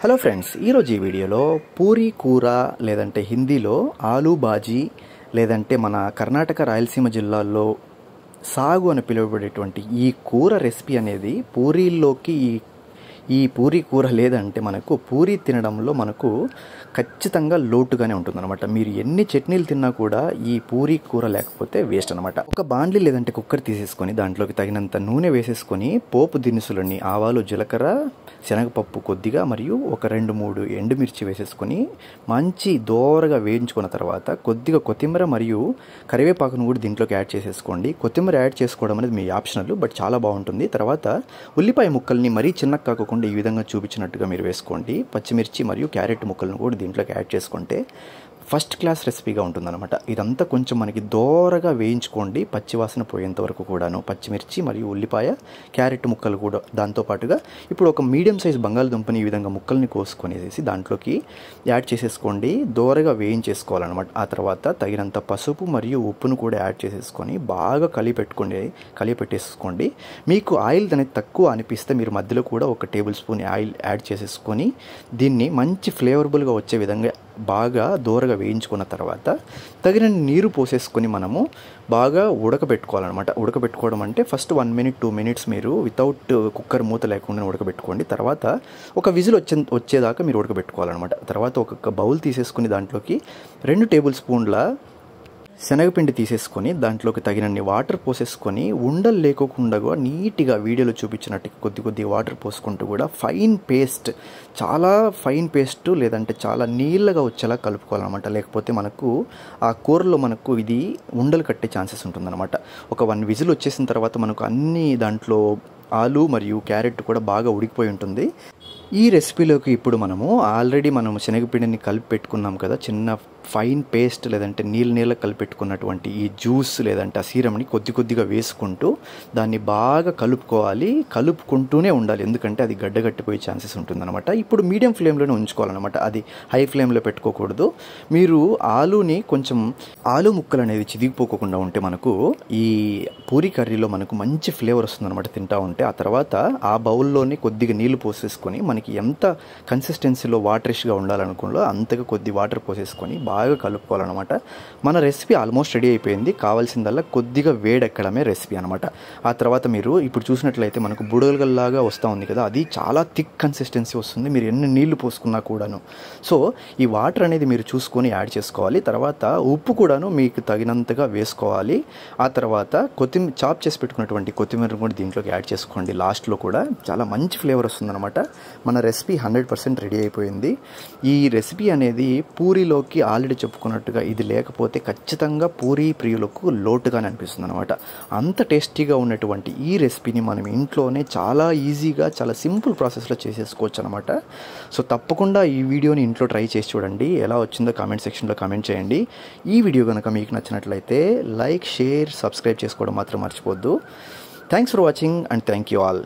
Hello friends, ఈరోజు ఈ వీడియోలో పూరీ కూర లేదంటే హిందీలో ఆలూ బాజీ లేదంటే మన కర్ణాటక రాయలసీమ జిల్లాల్లో సాగు అని పిలువబడేటువంటి ఈ కూర రెసిపీ అనేది పూరీల్లోకి ఈ పూరీ కూర లేదంటే మనకు పూరీ తినడంలో మనకు ఖచ్చితంగా లోటుగానే ఉంటుందన్నమాట. మీరు ఎన్ని చట్నీలు తిన్నా కూడా ఈ పూరీ కూర లేకపోతే వేస్ట్ అనమాట. ఒక బాండ్లీ లేదంటే కుక్కర్ తీసేసుకొని దాంట్లోకి తగినంత నూనె వేసేసుకొని పోపు దినుసులన్నీ ఆవాలు, జీలకర్ర, శనగపప్పు కొద్దిగా మరియు ఒక 2-3 ఎండుమిర్చి వేసేసుకొని మంచి దోరగా వేయించుకున్న తర్వాత కొద్దిగా కొత్తిమీర మరియు కరివేపాకును కూడా దీంట్లోకి యాడ్ చేసేసుకోండి. కొత్తిమీర యాడ్ చేసుకోవడం అనేది మీ ఆప్షనల్, బట్ చాలా బాగుంటుంది. తర్వాత ఉల్లిపాయ ముక్కల్ని మరీ చిన్నగా కాకుండా ఈ విధంగా చూపించినట్టుగా మీరు వేసుకోండి. పచ్చిమిర్చి మరియు క్యారెట్ ముక్కలను కూడా దీంట్లోకి యాడ్ చేసుకుంటే ఫస్ట్ క్లాస్ రెసిపీగా ఉంటుందన్నమాట. ఇదంతా కొంచెం మనకి దోరగా వేయించుకోండి, పచ్చివాసన పోయేంత వరకు కూడాను. పచ్చిమిర్చి మరియు ఉల్లిపాయ, క్యారెట్ ముక్కలు కూడా దాంతోపాటుగా ఇప్పుడు ఒక మీడియం సైజ్ బంగాళదుంపని ఈ విధంగా ముక్కల్ని కోసుకొనేసి దాంట్లోకి యాడ్ చేసేసుకోండి. దోరగా వేయించేసుకోవాలన్నమాట. ఆ తర్వాత తగినంత పసుపు మరియు ఉప్పును కూడా యాడ్ చేసేసుకొని బాగా కలిపెట్టేసుకోండి. మీకు ఆయిల్ అనేది తక్కువ అనిపిస్తే మీరు మధ్యలో కూడా ఒక టేబుల్ స్పూన్ ఆయిల్ యాడ్ చేసేసుకొని దీన్ని మంచి ఫ్లేవరబుల్గా వచ్చే విధంగా బాగా దూరగా వేయించుకున్న తర్వాత తగిన నీరు పోసేసుకొని మనము బాగా ఉడకబెట్టుకోవాలన్నమాట. ఉడకబెట్టుకోవడం అంటే ఫస్ట్ 1 minute 2 minutes మీరు వితౌట్ కుక్కర్ మూత లేకుండా ఉడకబెట్టుకోండి. తర్వాత ఒక విజిల్ వచ్చేదాకా మీరు ఉడకబెట్టుకోవాలన్నమాట. తర్వాత ఒక బౌల్ తీసేసుకుని దాంట్లోకి 2 tablespoons శనగపిండి తీసేసుకొని దాంట్లోకి తగినన్ని వాటర్ పోసేసుకొని ఉండలు లేకోకుండా నీట్గా వీడియోలో చూపించినట్టు కొద్ది వాటర్ పోసుకుంటూ కూడా చాలా ఫైన్ పేస్ట్ లేదంటే చాలా నీళ్ళగా వచ్చేలా కలుపుకోవాలన్నమాట. లేకపోతే మనకు ఆ కూరలో మనకు ఇది ఉండలు కట్టే ఛాన్సెస్ ఉంటుందన్నమాట. ఒక 1 విజిల్ వచ్చేసిన తర్వాత మనకు అన్ని దాంట్లో ఆలు మరియు క్యారెట్ కూడా బాగా ఉడికిపోయి ఉంటుంది. ఈ రెసిపీలోకి ఇప్పుడు ఆల్రెడీ శనగపిండిని కలిపి పెట్టుకున్నాం కదా, చిన్న ఫైన్ పేస్ట్ లేదంటే నీళ్ళ కలిపెట్టుకున్నటువంటి ఈ జ్యూస్ లేదంటే ఆ సీరమ్ని కొద్దిగా వేసుకుంటూ దాన్ని బాగా కలుపుకుంటూనే ఉండాలి. ఎందుకంటే అది గడ్డగట్టిపోయే ఛాన్సెస్ ఉంటుందన్నమాట. ఇప్పుడు మీడియం ఫ్లేమ్లోనే ఉంచుకోవాలన్నమాట, అది హై ఫ్లేమ్లో పెట్టుకోకూడదు. మీరు ఆలు ముక్కలు అనేది చిదిగిపోకుండా ఉంటే మనకు ఈ పూరీ కర్రీలో మనకు మంచి ఫ్లేవర్ వస్తుందన్నమాట తింటా ఉంటే. ఆ తర్వాత ఆ బౌల్లోనే కొద్దిగా నీళ్లు పోసేసుకొని మనకి ఎంత కన్సిస్టెన్సీలో వాటరిష్గా ఉండాలనుకున్నో అంతగా కొద్ది వాటర్ పోసేసుకొని బాగా కలుపుకోవాలన్నమాట. మన రెసిపీ ఆల్మోస్ట్ రెడీ అయిపోయింది. కావాల్సిందల్లా కొద్దిగా వేడెక్కడమే రెసిపీ అనమాట. ఆ తర్వాత మీరు ఇప్పుడు చూసినట్లయితే మనకు బుడగల్లాగా వస్తూ ఉంది కదా, అది చాలా థిక్ కన్సిస్టెన్సీ వస్తుంది మీరు ఎన్ని నీళ్లు పోసుకున్నా కూడాను. సో ఈ వాటర్ అనేది మీరు చూసుకొని యాడ్ చేసుకోవాలి. తర్వాత ఉప్పు కూడాను మీకు తగినంతగా వేసుకోవాలి. ఆ తర్వాత చాప్ చేసి పెట్టుకున్నటువంటి కొత్తిమీర కూడా దీంట్లోకి యాడ్ చేసుకోండి. లాస్ట్లో కూడా చాలా మంచి ఫ్లేవర్ వస్తుందన్నమాట. మన రెసిపీ 100% రెడీ అయిపోయింది. ఈ రెసిపీ అనేది పూరీలోకి ఆల్రెడీ చెప్పుకున్నట్టుగా ఇది లేకపోతే ఖచ్చితంగా పూరీ ప్రియులకు లోటుగానే అనిపిస్తుంది అనమాట. అంత టేస్టీగా ఉన్నటువంటి ఈ రెసిపీని మనం ఇంట్లోనే చాలా ఈజీగా చాలా సింపుల్ ప్రాసెస్లో చేసేసుకోవచ్చు అనమాట. సో తప్పకుండా ఈ వీడియోని ఇంట్లో ట్రై చేసి చూడండి. ఎలా వచ్చిందో కామెంట్ సెక్షన్లో కామెంట్ చేయండి. ఈ వీడియో కనుక మీకు నచ్చినట్లయితే లైక్, షేర్, సబ్స్క్రైబ్ చేసుకోవడం మాత్రం మర్చిపోవద్దు. Thanks for watching and thank you all.